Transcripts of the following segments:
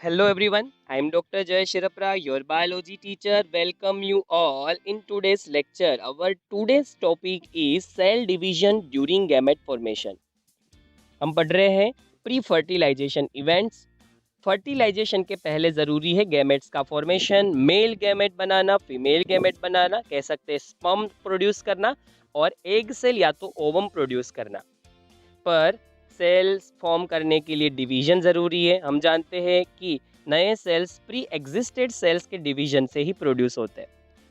Hello everyone, I am Dr. Jay Shirapra, your biology teacher. Welcome you all in today's lecture. Our today's topic is cell division during gamete formation. हम पढ़ रहे हैं pre fertilisation events. Fertilisation के पहले ज़रूरी है gametes का formation, male gamete बनाना, female gamete बनाना, कह सकते हैं स्पर्म प्रोड्यूस करना और एग सेल या तो ओवम प्रोड्यूस करना। पर सेल्स फॉर्म करने के लिए डिवीजन ज़रूरी है। हम जानते हैं कि नए सेल्स प्री एग्जिस्टेड सेल्स के डिवीजन से ही प्रोड्यूस होते हैं।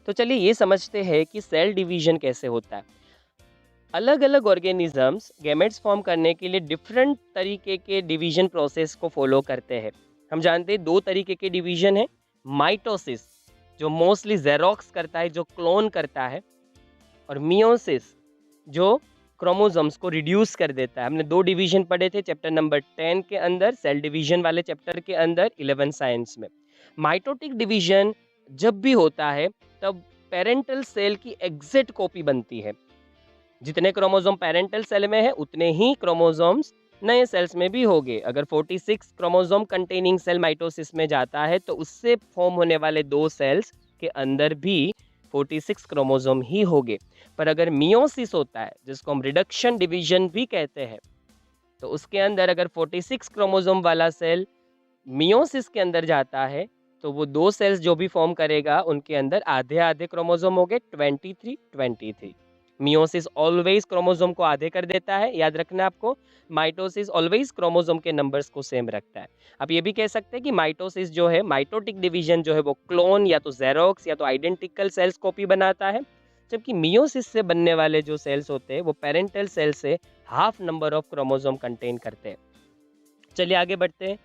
तो चलिए ये समझते हैं कि सेल डिवीजन कैसे होता है। अलग अलग ऑर्गेनिजम्स गैमेट्स फॉर्म करने के लिए डिफरेंट तरीके के डिवीजन प्रोसेस को फॉलो करते हैं। हम जानते हैं दो तरीके के डिवीजन है, माइटोसिस जो मोस्टली जेरोक्स करता है, जो क्लोन करता है, और मियोसिस जो क्रोमोसोम्स को रिड्यूस कर देता है। हमने दो डिवीजन पढ़े थे चैप्टर नंबर 10 के अंदर, सेल डिवीजन वाले चैप्टर के अंदर 11 साइंस में। माइटोटिक डिवीजन जब भी होता है तब पेरेंटल सेल की एग्जैक्ट कॉपी बनती है। जितने क्रोमोसोम पेरेंटल सेल में है उतने ही क्रोमोसोम्स नए सेल्स में भी होंगे। अगर 46 क्रोमोसोम कंटेनिंग सेल माइटोसिस में जाता है तो उससे फॉर्म होने वाले दो सेल्स के अंदर भी 46 क्रोमोसोम ही होंगे। पर अगर मियोसिस होता है, जिसको हम रिडक्शन डिवीजन भी कहते हैं, तो उसके अंदर अगर 46 क्रोमोसोम वाला सेल मियोसिस के अंदर जाता है तो वो दो सेल्स जो भी फॉर्म करेगा उनके अंदर आधे आधे क्रोमोसोम होंगे, 23 मियोसिस ऑलवेज क्रोमोसोम को आधे कर देता है, याद रखना आपको। माइटोसिस ऑलवेज क्रोमोसोम के नंबर्स को सेम रखता है। अब ये भी कह सकते हैं कि माइटोसिस जो है, माइटोटिक डिवीजन जो है, वो क्लोन या तो जेरोक्स या तो आइडेंटिकल सेल्स कॉपी बनाता है, जबकि मियोसिस से बनने वाले जो सेल्स होते हैं वो पेरेंटल सेल से half number of chromosome contain करते हैं। चलिए आगे बढ़ते हैं।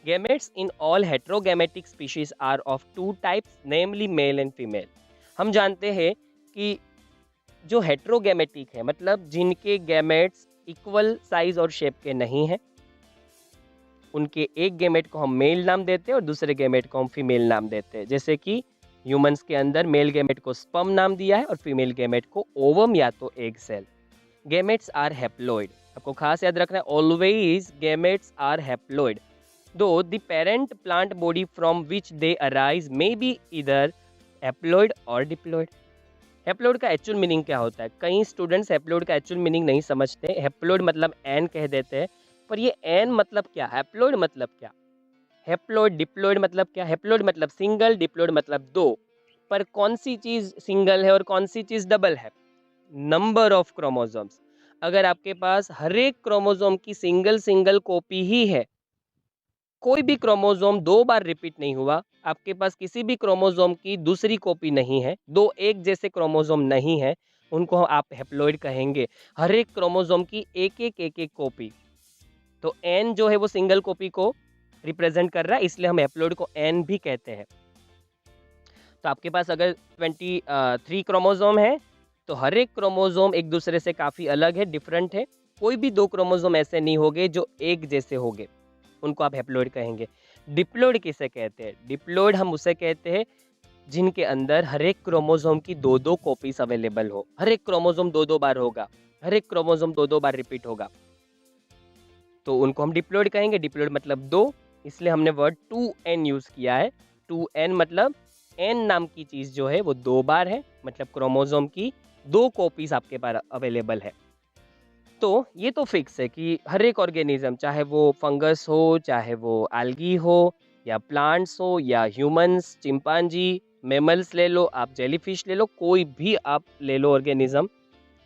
Gametes in all heterogametic species are of two types, namely male and female. हम जानते हैं कि जो हेट्रोगैमेटिक है, मतलब जिनके गैमेट्स इक्वल साइज और शेप के नहीं हैं, उनके एक गैमेट को हम मेल नाम देते हैं और दूसरे गैमेट को हम फीमेल नाम देते हैं। जैसे कि ह्यूमंस के अंदर मेल गैमेट को स्पर्म नाम दिया है और फीमेल गैमेट को ओवम या तो egg cell. Gametes are haploid, आपको खास याद रखना है, always gametes are haploid, though the parent plant body from which they arise may be either haploid और डिप्लॉइड। हैप्लॉइड का एक्चुअल मीनिंग क्या होता है? कई स्टूडेंट्स हैप्लॉइड का एक्चुअल मीनिंग नहीं समझते। हैप्लॉइड मतलब एन कह देते हैं, पर ये एन मतलब क्या, हैप्लॉइड मतलब क्या? हैप्लॉइड डिप्लॉइड मतलब क्या? हैप्लॉइड मतलब सिंगल, डिप्लॉइड मतलब दो। पर कौन सी चीज सिंगल है और कौन सी चीज डबल है? Number of chromosomes. अगर आपके पास हर एक क्रोमोसोम की सिंगल सिंगल कॉपी ही है, कोई भी क्रोमोसोम दो बार रिपीट नहीं हुआ, आपके पास किसी भी क्रोमोसोम की दूसरी कॉपी नहीं है, दो एक जैसे क्रोमोसोम नहीं है, उनको आप हैप्लॉइड कहेंगे। हर एक क्रोमोसोम की एक एक कॉपी, तो एन जो है वो सिंगल कॉपी को रिप्रेजेंट कर रहा है, इसलिए हम हैप्लॉइड को एन भी कहते हैं। तो आपके पास अगर 23 क्रोमोसोम है तो हर एक क्रोमोसोम एक दूसरे से काफ़ी अलग है, डिफरेंट है। कोई भी दो क्रोमोसोम ऐसे नहीं होंगे जो एक जैसे होंगे, उनको आप हैप्लॉइड कहेंगे। डिप्लॉइड किसे कहते हैं? डिप्लॉइड हम उसे कहते हैं जिनके अंदर हर एक क्रोमोसोम की दो दो कॉपीज अवेलेबल हो, हर एक क्रोमोसोम दो दो बार होगा, हर एक क्रोमोसोम दो दो बार रिपीट होगा, तो उनको हम डिप्लॉइड कहेंगे। डिप्लॉइड मतलब दो, इसलिए हमने वर्ड 2n यूज़ किया है। 2n मतलब n नाम की चीज़ जो है वो दो बार है, मतलब क्रोमोसोम की दो कॉपीज आपके पास अवेलेबल है। तो ये तो फिक्स है कि हर एक ऑर्गेनिज्म, चाहे वो फंगस हो, चाहे वो एल्गी हो, या प्लांट्स हो, या ह्यूमंस, चिंपांजी, मैमल्स ले लो आप, जेलीफिश ले लो, कोई भी आप ले लो ऑर्गेनिज्म,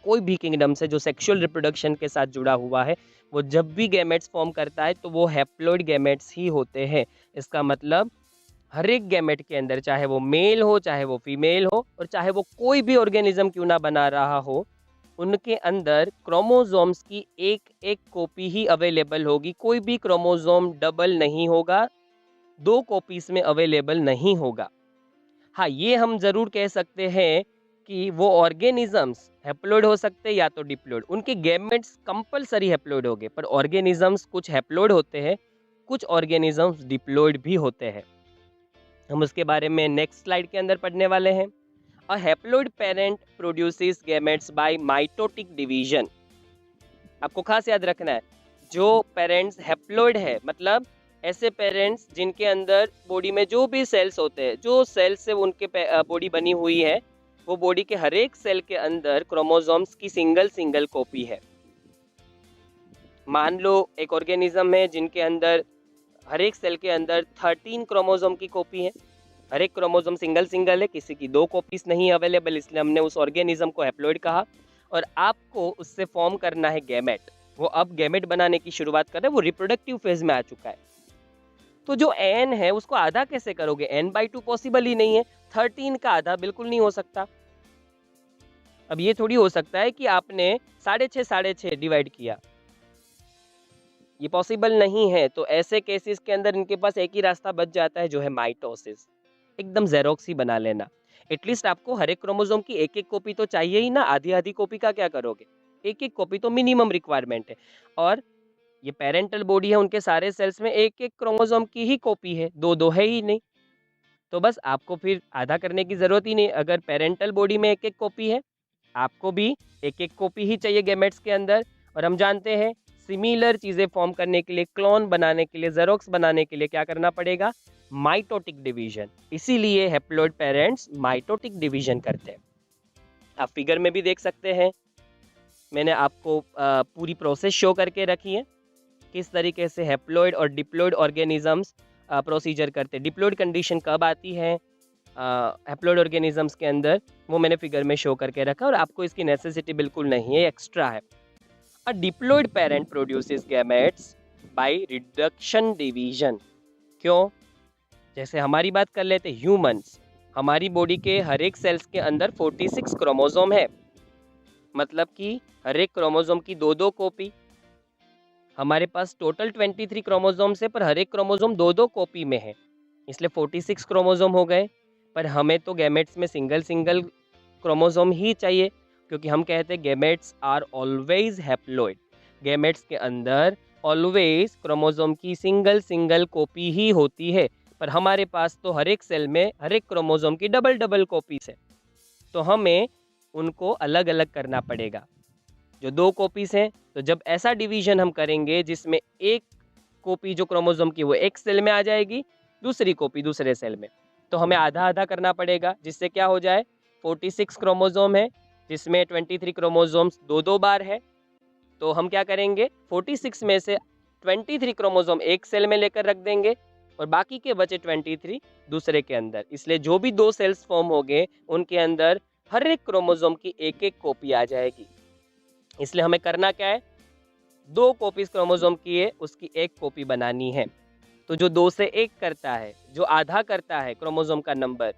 कोई भी किंगडम से जो सेक्सुअल रिप्रोडक्शन के साथ जुड़ा हुआ है, वो जब भी गैमेट्स फॉर्म करता है तो वो हैप्लॉइड गैमेट्स ही होते हैं। इसका मतलब हर एक गैमेट के अंदर, चाहे वो मेल हो, चाहे वो फीमेल हो, और चाहे वो कोई भी ऑर्गेनिज्म क्यों ना बना रहा हो, उनके अंदर क्रोमोसोम्स की एक एक कॉपी ही अवेलेबल होगी। कोई भी क्रोमोसोम डबल नहीं होगा, दो कॉपीज में अवेलेबल नहीं होगा। हाँ, ये हम जरूर कह सकते हैं कि वो ऑर्गेनिजम्स हैप्लॉइड हो सकते हैं या तो डिप्लॉइड, उनके गैमेट्स कंपलसरी हैप्लॉइड होंगे, पर ऑर्गेनिजम्स कुछ हैप्लॉइड होते हैं, कुछ ऑर्गेनिजम्स डिप्लॉइड भी होते हैं। हम उसके बारे में नेक्स्ट स्लाइड के अंदर पढ़ने वाले हैं। A haploid parent produces gametes by mitotic division. आपको खास याद रखना है, जो पेरेंट्स हैप्लॉइड है, मतलब ऐसे पेरेंट्स जिनके अंदर बॉडी में जो भी सेल्स होते हैं, जो सेल्स से उनके बॉडी बनी हुई है, वो बॉडी के हर एक सेल के अंदर क्रोमोसोम्स की सिंगल सिंगल कॉपी है। मान लो एक ऑर्गेनिज्म है जिनके अंदर हर एक सेल के अंदर 13 क्रोमोसोम की कॉपी है। हर एक क्रोमोसोम सिंगल सिंगल है, किसी की 2 कॉपीज नहीं अवेलेबल, इसलिए हमने उस ऑर्गेनिज्म को हैप्लॉइड कहा। और आपको उससे फॉर्म करना है गैमेट। वो अब गैमेट बनाने की शुरुआत कर रहे हैं, वो रिप्रोडक्टिव फेज में आ चुका है। तो जो n है उसको आधा कैसे करोगे? n/2 पॉसिबल ही नहीं है, 13 का आधा बिल्कुल नहीं हो सकता। अब ये थोड़ी हो सकता है कि आपने 6.5 डिवाइड किया, ये पॉसिबल नहीं है। तो ऐसे केसेस के अंदर इनके पास एक ही रास्ता बच जाता है, जो है माइटोसिस। एकदम जेरोक्स ही बना लेना। एटलीस्ट आपको हर एक क्रोमोसोम की एक एक कॉपी तो चाहिए ही ना, आधी आधी कॉपी का क्या करोगे? एक एक कॉपी तो मिनिमम रिक्वायरमेंट है। और ये पेरेंटल बॉडी है, उनके सारे सेल्स में एक एक क्रोमोसोम की ही कॉपी है, दो दो है ही नहीं। तो बस आपको फिर आधा करने की जरूरत ही नहीं। अगर पेरेंटल बॉडी में एक एक कॉपी है, आपको भी एक एक कॉपी ही चाहिए गैमेट्स के अंदर। और हम जानते हैं सिमिलर चीजें फॉर्म करने के लिए, क्लोन बनाने के लिए, जेरोक्स बनाने के लिए क्या करना पड़ेगा? Mitotic division. इसीलिए हैप्लॉइड पेरेंट्स माइटोटिक डिवीजन करते हैं। आप फिगर में भी देख सकते हैं, मैंने आपको पूरी प्रोसेस शो करके रखी है, किस तरीके से हैप्लॉइड और डिप्लॉइड ऑर्गेनिजम्स प्रोसीजर करते हैं। डिप्लॉइड कंडीशन कब आती है हैप्लॉइड ऑर्गेनिजम्स के अंदर, वो मैंने फिगर में शो करके रखा। और आपको इसकी नेसेसिटी बिल्कुल नहीं है, एक्स्ट्रा है। A diploid parent produces gametes by reduction division. क्यों? जैसे हमारी बात कर लेते हैं ह्यूमंस, हमारी बॉडी के हर एक सेल्स के अंदर 46 क्रोमोसोम है, मतलब कि हर एक क्रोमोसोम की दो दो कॉपी। हमारे पास टोटल 23 क्रोमोसोम्स है, पर हर एक क्रोमोसोम दो दो कॉपी में है, इसलिए 46 क्रोमोसोम हो गए। पर हमें तो गैमेट्स में सिंगल सिंगल क्रोमोसोम ही चाहिए, क्योंकि हम कहते हैं gametes are always haploid. Gametes के अंदर ऑलवेज क्रोमोसोम की सिंगल सिंगल कॉपी ही होती है, पर हमारे पास तो हर एक सेल में हर एक क्रोमोसोम की डबल डबल कॉपीज है। तो हमें उनको अलग अलग करना पड़ेगा। जो 2 कॉपीज हैं, तो जब ऐसा डिवीजन हम करेंगे जिसमें एक कॉपी जो क्रोमोसोम की वो एक सेल में आ जाएगी, दूसरी कॉपी दूसरे सेल में, तो हमें आधा आधा करना पड़ेगा, जिससे क्या हो जाए 46 क्रोमोसोम है, जिसमें 23 क्रोमोसोम्स दो दो बार है। तो हम क्या करेंगे, 46 में से 23 क्रोमोसोम एक सेल में लेकर रख देंगे और बाकी के बचे 23 दूसरे के अंदर। इसलिए जो भी 2 सेल्स फॉर्म हो गए, उनके अंदर हर एक क्रोमोसोम की एक एक कॉपी आ जाएगी। इसलिए हमें करना क्या है, 2 कॉपीज क्रोमोसोम की है, उसकी एक कॉपी बनानी है। तो जो 2 से 1 करता है, जो आधा करता है क्रोमोसोम का नंबर,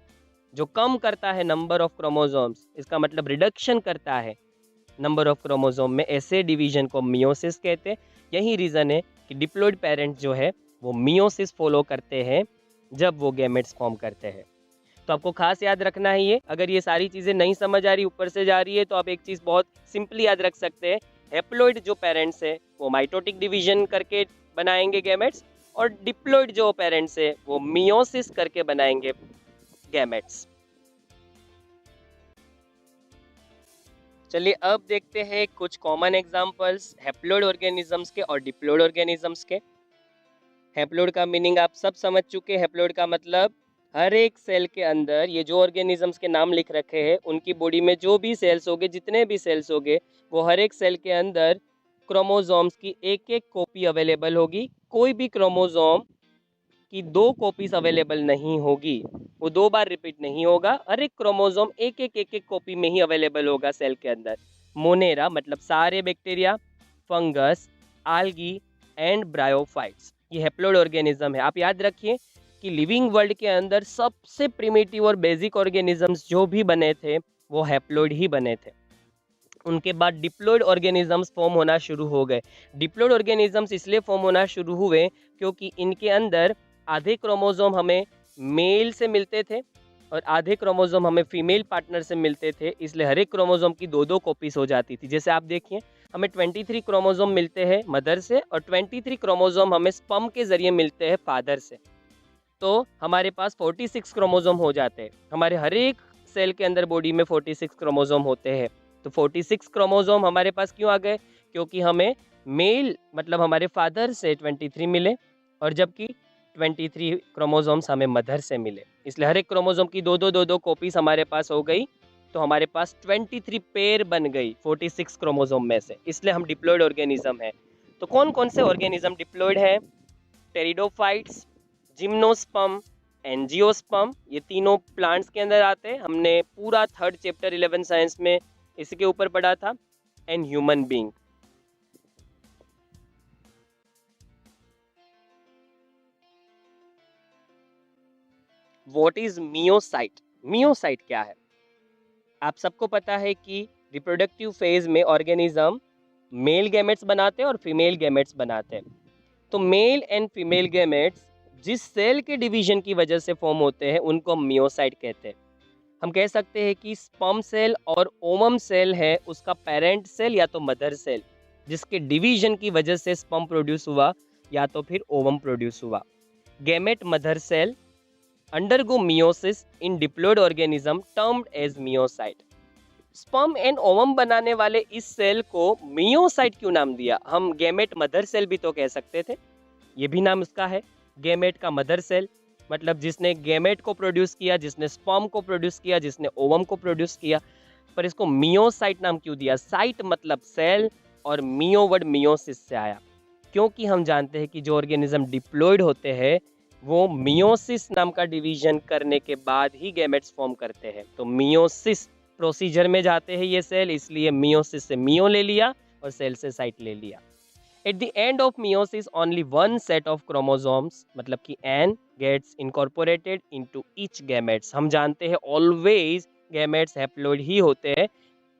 जो कम करता है नंबर ऑफ क्रोमोसोम्स, इसका मतलब रिडक्शन करता है नंबर ऑफ क्रोमोसोम में, ऐसे डिवीजन को मियोसिस कहते हैं। यही रीज़न है कि डिप्लॉइड पेरेंट्स जो है वो मियोसिस फॉलो करते हैं जब वो गैमेट्स फॉर्म करते हैं। तो आपको खास याद रखना है ये। अगर ये सारी चीज़ें नहीं समझ आ रही, ऊपर से जा रही है, तो आप एक चीज़ बहुत सिंपली याद रख सकते हैं, हैप्लॉइड जो पेरेंट्स है वो माइटोटिक डिवीजन करके बनाएंगे गैमेट्स, और डिप्लॉइड जो पेरेंट्स है वो मियोसिस करके बनाएंगे गैमेट्स। चलिए अब देखते हैं कुछ कॉमन एग्जांपल्स हैप्लॉइड ऑर्गेनिजम्स के और डिप्लॉइड ऑर्गेनिजम्स के। हैप्लॉइड का मीनिंग आप सब समझ चुके हैं। हैप्लॉइड का मतलब हर एक सेल के अंदर, ये जो ऑर्गेनिजम्स के नाम लिख रखे हैं उनकी बॉडी में जो भी सेल्स होंगे, जितने भी सेल्स होंगे, वो हर एक सेल के अंदर क्रोमोसोम्स की एक एक कॉपी अवेलेबल होगी। कोई भी क्रोमोसोम की 2 कॉपीज अवेलेबल नहीं होगी, वो 2 बार रिपीट नहीं होगा। हर एक क्रोमोसोम एक एक कॉपी में ही अवेलेबल होगा सेल के अंदर। मोनेरा मतलब सारे bacteria, fungus, algae and bryophytes, ये हैप्लॉइड ऑर्गेनिज्म है। आप याद रखिए कि लिविंग वर्ल्ड के अंदर सबसे प्रिमिटिव और बेसिक ऑर्गेनिजम्स जो भी बने थे वो हैप्लॉइड ही बने थे। उनके बाद डिप्लॉइड ऑर्गेनिजम्स फॉर्म होना शुरू हो गए। डिप्लॉइड ऑर्गेनिजम्स इसलिए फॉर्म होना शुरू हुए क्योंकि इनके अंदर आधे क्रोमोसोम हमें मेल से मिलते थे और आधे क्रोमोसोम हमें फीमेल पार्टनर से मिलते थे, इसलिए हर एक क्रोमोसोम की 2 कॉपीज हो जाती थी। जैसे आप देखिए, हमें 23 क्रोमोसोम मिलते हैं मदर से और 23 क्रोमोसोम हमें स्पर्म के जरिए मिलते हैं फादर से। तो हमारे पास 46 क्रोमोसोम हो जाते हैं। हमारे हर एक सेल के अंदर बॉडी में 46 क्रोमोसोम होते हैं। तो 46 क्रोमोसोम हमारे पास क्यों आ गए? क्योंकि हमें मेल मतलब हमारे फादर से 23 मिले और जबकि 23 क्रोमोसोम्स हमें मदर से मिले। इसलिए हर एक क्रोमोसोम की दो कॉपीज हमारे पास हो गई, तो हमारे पास 23 पेयर बन गई 46 क्रोमोसोम में से। इसलिए हम डिप्लॉयड ऑर्गेनिज्म है। तो कौन कौन से ऑर्गेनिज्म डिप्लॉयड है? टेरिडोफाइट्स, जिम्नोस्पर्म, एंजियोस्पर्म, ये तीनों प्लांट्स के अंदर आते हैं। हमने पूरा थर्ड चैप्टर 11 साइंस में इसके ऊपर पढ़ा था। And human being. What is meiocyte? Meiocyte क्या है? आप सबको पता है कि रिप्रोडक्टिव फेज में ऑर्गेनिज्म मेल गैमेट्स बनाते हैं और फीमेल गैमेट्स बनाते हैं। तो मेल एंड फीमेल गैमेट्स जिस सेल के डिवीजन की वजह से फॉर्म होते हैं उनको हम मियोसाइट कहते हैं। हम कह सकते हैं कि स्पर्म सेल और ओवम सेल है उसका पेरेंट सेल या तो मदर सेल, जिसके डिवीजन की वजह से स्पर्म प्रोड्यूस हुआ या तो फिर ओवम प्रोड्यूस हुआ। Gamete mother cell undergo meiosis in diploid organism termed as myocyte। Sperm and ovum बनाने वाले इस सेल को मियोसाइट क्यों नाम दिया? हम गैमेट मदर सेल भी तो कह सकते थे, ये भी नाम उसका है। गैमेट का मदर सेल मतलब जिसने गैमेट को प्रोड्यूस किया, जिसने स्पर्म को प्रोड्यूस किया, जिसने ओवम को प्रोड्यूस किया। पर इसको मियोसाइट नाम क्यों दिया? साइट मतलब सेल और मियो वर्ड मियोसिस से आया, क्योंकि हम जानते हैं कि जो ऑर्गेनिज्म डिप्लॉयड होते हैं वो मियोसिस नाम का डिवीजन करने के बाद ही गैमेट्स फॉर्म करते हैं। तो मियोसिस प्रोसीजर में जाते हैं ये सेल, इसलिए मियोसिस से मियो ले लिया और सेल से साइट ले लिया। At the end of meiosis only one set of chromosomes मतलब कि n gets incorporated into each gametes. हम जानते हैं ऑलवेज गैमेट्स हैप्लॉइड ही होते हैं,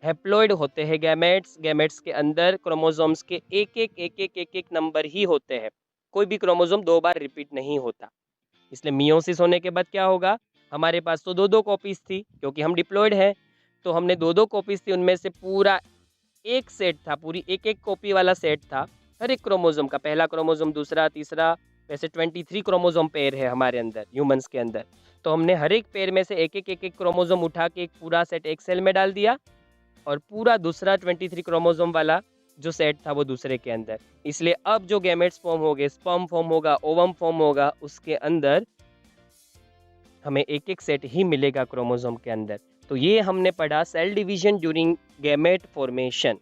हैप्लॉइड होते हैं गैमेट्स। गैमेट्स के अंदर क्रोमोसोम्स के एक एक नंबर ही होते हैं, कोई भी क्रोमोसोम दो बार रिपीट नहीं होता। इसलिए मियोसिस होने के बाद क्या होगा? हमारे पास तो दो कॉपीज थी क्योंकि हम डिप्लॉयड हैं, तो हमने दो कॉपीज थी, उनमें से पूरा एक सेट था, पूरी एक कॉपी वाला सेट था हर एक क्रोमोसोम का, पहला क्रोमोसोम, दूसरा, तीसरा। वैसे 23 क्रोमोसोम पेयर है हमारे अंदर, ह्यूमंस के अंदर। तो हमने हर एक पेयर में से एक एक क्रोमोसोम उठा के एक पूरा सेट एक सेल में डाल दिया और पूरा दूसरा 23 क्रोमोसोम वाला जो सेट था वो दूसरे के अंदर। इसलिए अब जो गैमेट्स फॉर्म हो गए, स्पर्म फॉर्म होगा, ओवम फॉर्म होगा, उसके अंदर हमें एक एक सेट ही मिलेगा क्रोमोसोम के अंदर। तो ये हमने पढ़ा cell division during gamete formation.